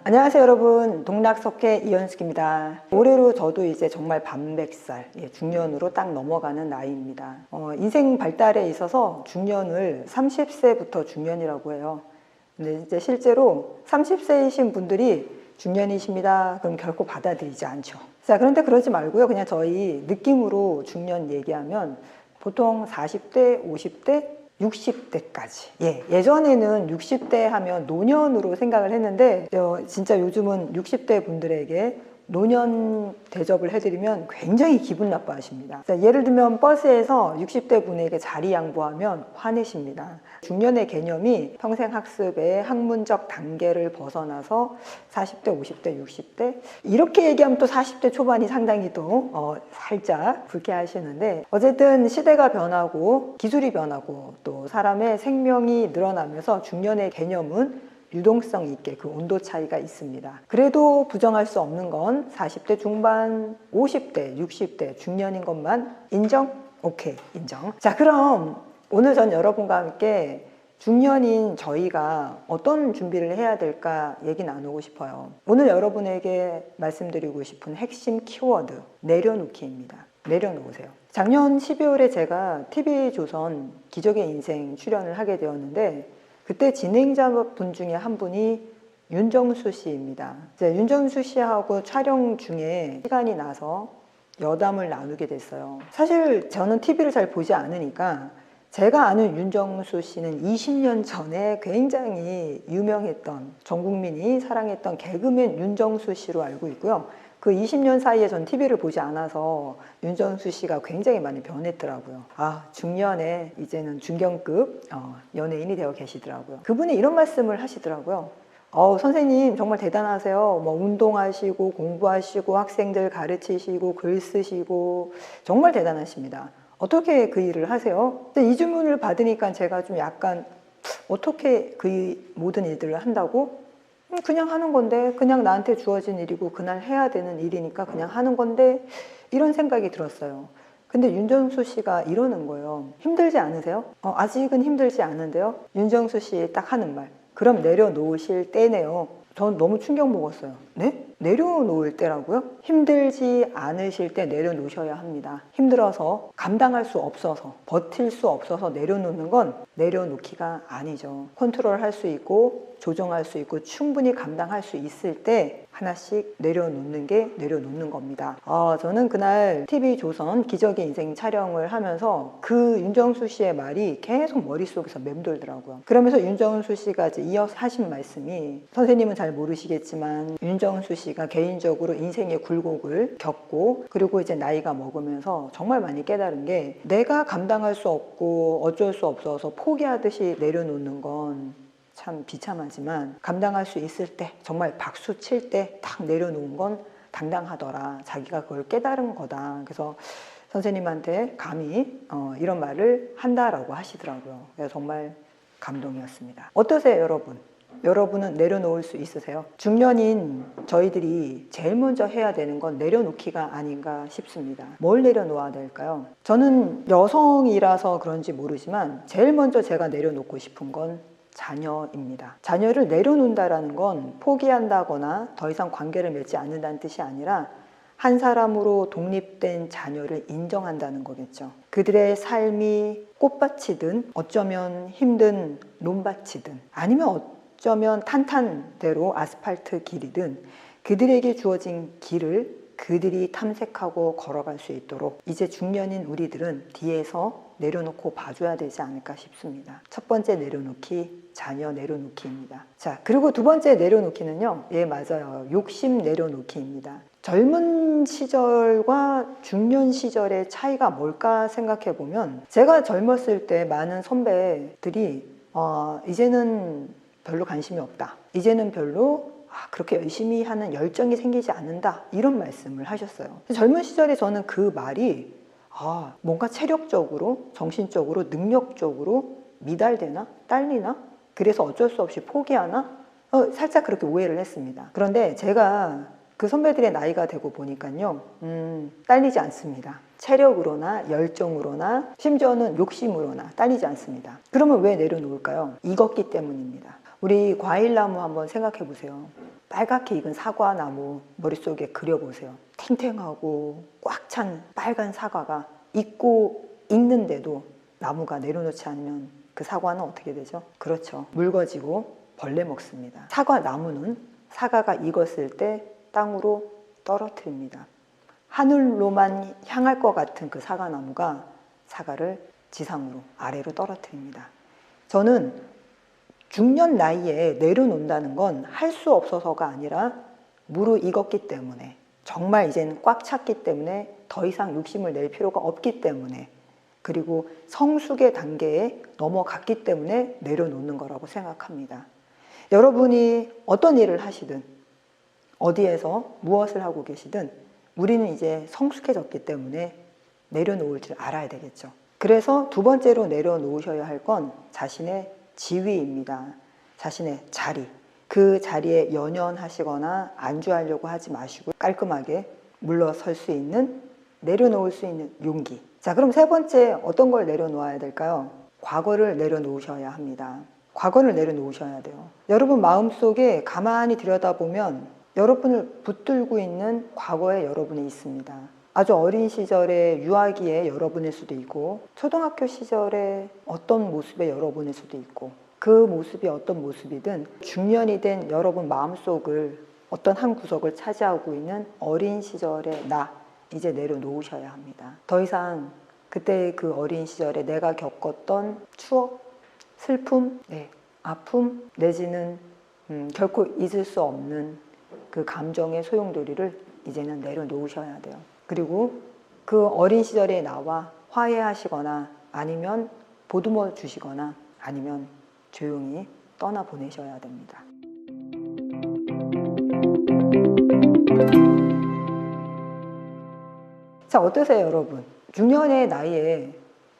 안녕하세요 여러분, 동락석회 이현숙입니다. 올해로 저도 이제 정말 반백살, 중년으로 딱 넘어가는 나이입니다. 인생 발달에 있어서 중년을 30세부터 중년이라고 해요. 근데 이제 실제로 30세이신 분들이 중년이십니다. 그럼 결코 받아들이지 않죠. 자, 그런데 그러지 말고요. 그냥 저희 느낌으로 중년 얘기하면 보통 40대, 50대, 60대까지. 예전에는 60대 하면 노년으로 생각을 했는데 진짜 요즘은 60대 분들에게 노년 대접을 해드리면 굉장히 기분 나빠하십니다. 예를 들면 버스에서 60대 분에게 자리 양보하면 화내십니다. 중년의 개념이 평생 학습의 학문적 단계를 벗어나서 40대, 50대, 60대 이렇게 얘기하면 또 40대 초반이 상당히 또 살짝 불쾌하시는데, 어쨌든 시대가 변하고 기술이 변하고 또 사람의 생명이 늘어나면서 중년의 개념은 유동성 있게 그 온도 차이가 있습니다. 그래도 부정할 수 없는 건 40대 중반, 50대, 60대 중년인 것만 인정? 오케이, 인정. 자, 그럼 오늘 전 여러분과 함께 중년인 저희가 어떤 준비를 해야 될까 얘기 나누고 싶어요. 오늘 여러분에게 말씀드리고 싶은 핵심 키워드, 내려놓기입니다. 내려놓으세요. 작년 12월에 제가 TV조선 기적의 인생 출연을 하게 되었는데, 그때 진행자분 중에 한 분이 윤정수 씨입니다. 윤정수 씨하고 촬영 중에 시간이 나서 여담을 나누게 됐어요. 사실 저는 TV를 잘 보지 않으니까 제가 아는 윤정수 씨는 20년 전에 굉장히 유명했던, 전 국민이 사랑했던 개그맨 윤정수 씨로 알고 있고요. 그 20년 사이에 전 TV를 보지 않아서 윤정수 씨가 굉장히 많이 변했더라고요. 중년에 이제는 중견급 연예인이 되어 계시더라고요. 그분이 이런 말씀을 하시더라고요. 선생님 정말 대단하세요. 운동하시고 공부하시고 학생들 가르치시고 글 쓰시고 정말 대단하십니다. 어떻게 그 일을 하세요? 이 질문을 받으니까 제가 좀 약간 어떻게 그 모든 일들을 한다고? 그냥 하는 건데, 그냥 나한테 주어진 일이고 그날 해야 되는 일이니까 그냥 하는 건데, 이런 생각이 들었어요. 근데 윤정수 씨가 이러는 거예요. 힘들지 않으세요? 아직은 힘들지 않은데요? 윤정수 씨 딱 하는 말, 그럼 내려놓으실 때네요. 전 너무 충격 먹었어요. 네? 내려놓을 때라고요? 힘들지 않으실 때 내려놓으셔야 합니다. 힘들어서 감당할 수 없어서 버틸 수 없어서 내려놓는 건 내려놓기가 아니죠. 컨트롤할 수 있고 조정할 수 있고 충분히 감당할 수 있을 때 하나씩 내려놓는 게 내려놓는 겁니다. 저는 그날 TV조선 기적의 인생 촬영을 하면서 그 윤정수 씨의 말이 계속 머릿속에서 맴돌더라고요. 그러면서 윤정수 씨가 이제 이어서 하신 말씀이, 선생님은 잘 모르시겠지만 윤정수 씨가 개인적으로 인생의 굴곡을 겪고 그리고 이제 나이가 먹으면서 정말 많이 깨달은 게, 내가 감당할 수 없고 어쩔 수 없어서 포기하듯이 내려놓는 건 참 비참하지만 감당할 수 있을 때, 정말 박수 칠 때 딱 내려놓은 건 당당하더라. 자기가 그걸 깨달은 거다. 그래서 선생님한테 감히 이런 말을 한다라고 하시더라고요. 그래서 정말 감동이었습니다. 어떠세요, 여러분? 여러분은 내려놓을 수 있으세요? 중년인 저희들이 제일 먼저 해야 되는 건 내려놓기가 아닌가 싶습니다. 뭘 내려놓아야 될까요? 저는 여성이라서 그런지 모르지만 제일 먼저 제가 내려놓고 싶은 건 자녀입니다. 자녀를 내려놓는다는 건 포기한다거나 더 이상 관계를 맺지 않는다는 뜻이 아니라 한 사람으로 독립된 자녀를 인정한다는 거겠죠. 그들의 삶이 꽃밭이든 어쩌면 힘든 논밭이든 아니면 어쩌면 탄탄대로 아스팔트 길이든 그들에게 주어진 길을 그들이 탐색하고 걸어갈 수 있도록 이제 중년인 우리들은 뒤에서 내려놓고 봐줘야 되지 않을까 싶습니다. 첫 번째 내려놓기, 자녀 내려놓기입니다. 자, 그리고 두 번째 내려놓기는요, 맞아요. 욕심 내려놓기입니다. 젊은 시절과 중년 시절의 차이가 뭘까 생각해 보면, 제가 젊었을 때 많은 선배들이 이제는 별로 관심이 없다. 이제는 별로 그렇게 열심히 하는 열정이 생기지 않는다. 이런 말씀을 하셨어요. 젊은 시절에 저는 그 말이 뭔가 체력적으로, 정신적으로, 능력적으로 미달되나? 딸리나? 그래서 어쩔 수 없이 포기하나? 살짝 그렇게 오해를 했습니다. 그런데 제가 그 선배들의 나이가 되고 보니까요, 딸리지 않습니다. 체력으로나 열정으로나 심지어는 욕심으로나 딸리지 않습니다. 그러면 왜 내려놓을까요? 익었기 때문입니다. 우리 과일나무 한번 생각해 보세요. 빨갛게 익은 사과나무 머릿속에 그려보세요. 탱탱하고 꽉 찬 빨간 사과가 익고 익는데도 나무가 내려놓지 않으면 그 사과는 어떻게 되죠? 그렇죠. 묽어지고 벌레 먹습니다. 사과 나무는 사과가 익었을 때 땅으로 떨어뜨립니다. 하늘로만 향할 것 같은 그 사과나무가 사과를 지상으로 아래로 떨어뜨립니다. 저는 중년 나이에 내려놓는다는 건 할 수 없어서가 아니라 무르익었기 때문에, 정말 이제는 꽉 찼기 때문에 더 이상 욕심을 낼 필요가 없기 때문에, 그리고 성숙의 단계에 넘어갔기 때문에 내려놓는 거라고 생각합니다. 여러분이 어떤 일을 하시든 어디에서 무엇을 하고 계시든 우리는 이제 성숙해졌기 때문에 내려놓을 줄 알아야 되겠죠. 그래서 두 번째로 내려놓으셔야 할 건 자신의 지위입니다. 자신의 자리. 그 자리에 연연하시거나 안주하려고 하지 마시고 깔끔하게 물러설 수 있는, 내려놓을 수 있는 용기. 자, 그럼 세 번째 어떤 걸 내려놓아야 될까요? 과거를 내려놓으셔야 합니다. 과거를 내려놓으셔야 돼요. 여러분 마음속에 가만히 들여다보면 여러분을 붙들고 있는 과거의 여러분이 있습니다. 아주 어린 시절의 유아기의 여러분일 수도 있고, 초등학교 시절의 어떤 모습의 여러분일 수도 있고, 그 모습이 어떤 모습이든 중년이 된 여러분 마음속을 어떤 한 구석을 차지하고 있는 어린 시절의 나, 이제 내려놓으셔야 합니다. 더 이상 그때 그 어린 시절에 내가 겪었던 추억, 슬픔, 아픔, 내지는 결코 잊을 수 없는 그 감정의 소용돌이를 이제는 내려놓으셔야 돼요. 그리고 그 어린 시절의 나와 화해하시거나 아니면 보듬어 주시거나 아니면 조용히 떠나보내셔야 됩니다. 자, 어떠세요, 여러분? 중년의 나이에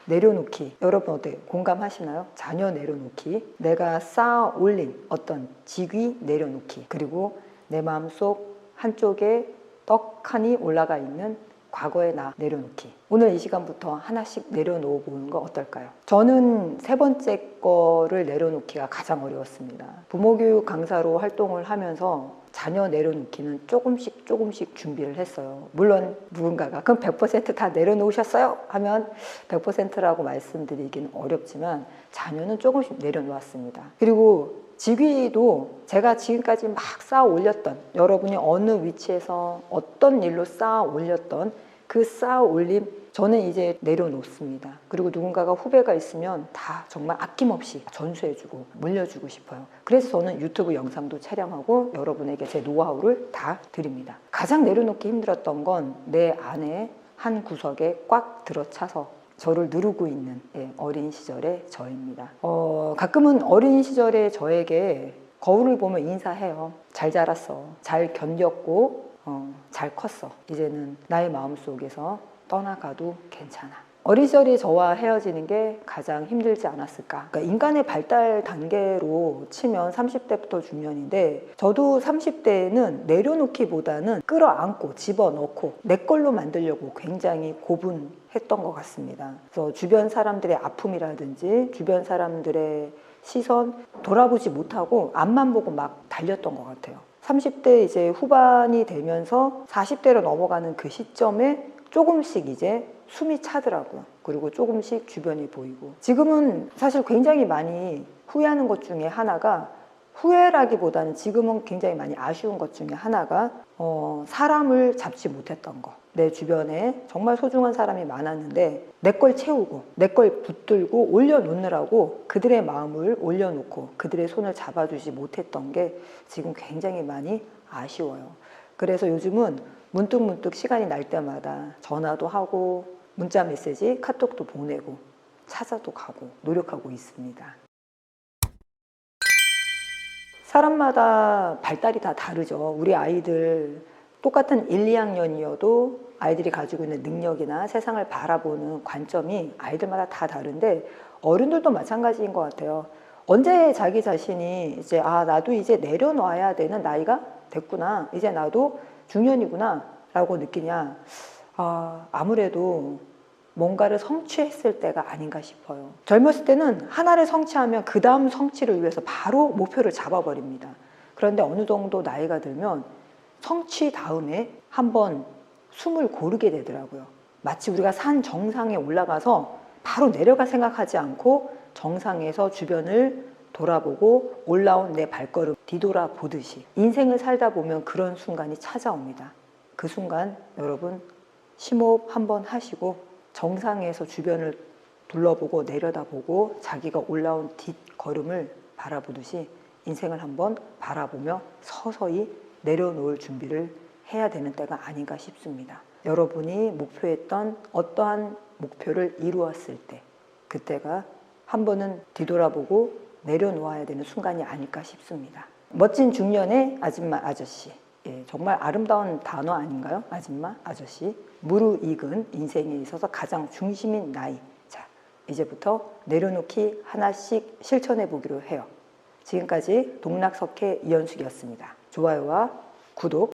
내려놓기, 여러분 어때요? 공감하시나요? 자녀 내려놓기, 내가 쌓아 올린 어떤 직위 내려놓기, 그리고 내 마음속 한쪽에 떡하니 올라가 있는 과거의 나 내려놓기. 오늘 이 시간부터 하나씩 내려놓아 보는 거 어떨까요? 저는 세 번째 거를 내려놓기가 가장 어려웠습니다. 부모교육 강사로 활동을 하면서 자녀 내려놓기는 조금씩 준비를 했어요. 물론 누군가가 그럼 100% 다 내려놓으셨어요? 하면 100%라고 말씀드리기는 어렵지만 자녀는 조금씩 내려놓았습니다. 그리고 직위도 제가 지금까지 막 쌓아 올렸던, 여러분이 어느 위치에서 어떤 일로 쌓아 올렸던 그 쌓아 올림, 저는 이제 내려놓습니다. 그리고 누군가가 후배가 있으면 다 정말 아낌없이 전수해주고 물려주고 싶어요. 그래서 저는 유튜브 영상도 촬영하고 여러분에게 제 노하우를 다 드립니다. 가장 내려놓기 힘들었던 건 내 안에 한 구석에 꽉 들어차서 저를 누르고 있는 어린 시절의 저입니다. 가끔은 어린 시절의 저에게 거울을 보면 인사해요. 잘 자랐어. 잘 견뎠고 잘 컸어. 이제는 나의 마음속에서 떠나가도 괜찮아. 어린 시절의 저와 헤어지는 게 가장 힘들지 않았을까. 그러니까 인간의 발달 단계로 치면 30대부터 중년인데, 저도 30대에는 내려놓기보다는 끌어안고 집어넣고 내 걸로 만들려고 굉장히 고분했던 것 같습니다. 그래서 주변 사람들의 아픔이라든지 주변 사람들의 시선 돌아보지 못하고 앞만 보고 막 달렸던 것 같아요. 30대 이제 후반이 되면서 40대로 넘어가는 그 시점에 조금씩 이제 숨이 차더라고요. 그리고 조금씩 주변이 보이고, 지금은 사실 굉장히 많이 후회하는 것 중에 하나가, 후회라기보다는 지금은 굉장히 많이 아쉬운 것 중에 하나가 사람을 잡지 못했던 거. 내 주변에 정말 소중한 사람이 많았는데 내 걸 채우고 내 걸 붙들고 올려놓느라고 그들의 마음을 올려놓고 그들의 손을 잡아주지 못했던 게 지금 굉장히 많이 아쉬워요. 그래서 요즘은 문득문득 시간이 날 때마다 전화도 하고 문자 메시지, 카톡도 보내고 찾아도 가고 노력하고 있습니다. 사람마다 발달이 다 다르죠. 우리 아이들 똑같은 1, 2학년이어도 아이들이 가지고 있는 능력이나 세상을 바라보는 관점이 아이들마다 다 다른데, 어른들도 마찬가지인 것 같아요. 언제 자기 자신이 이제 나도 이제 내려놔야 되는 나이가 됐구나, 이제 나도 중년이구나 라고 느끼냐, 아무래도 뭔가를 성취했을 때가 아닌가 싶어요. 젊었을 때는 하나를 성취하면 그 다음 성취를 위해서 바로 목표를 잡아버립니다. 그런데 어느 정도 나이가 들면 성취 다음에 한번 숨을 고르게 되더라고요. 마치 우리가 산 정상에 올라가서 바로 내려갈 생각하지 않고 정상에서 주변을 돌아보고 올라온 내 발걸음 뒤돌아보듯이 인생을 살다 보면 그런 순간이 찾아옵니다. 그 순간 여러분 심호흡 한번 하시고 정상에서 주변을 둘러보고 내려다보고 자기가 올라온 뒷걸음을 바라보듯이 인생을 한번 바라보며 서서히 내려놓을 준비를 해야 되는 때가 아닌가 싶습니다. 여러분이 목표했던 어떠한 목표를 이루었을 때 그때가 한 번은 뒤돌아보고 내려놓아야 되는 순간이 아닐까 싶습니다. 멋진 중년의 아줌마 아저씨, 정말 아름다운 단어 아닌가요? 아줌마 아저씨, 무르익은 인생에 있어서 가장 중심인 나이. 자, 이제부터 내려놓기 하나씩 실천해 보기로 해요. 지금까지 동락석회 이현숙이었습니다. 좋아요와 구독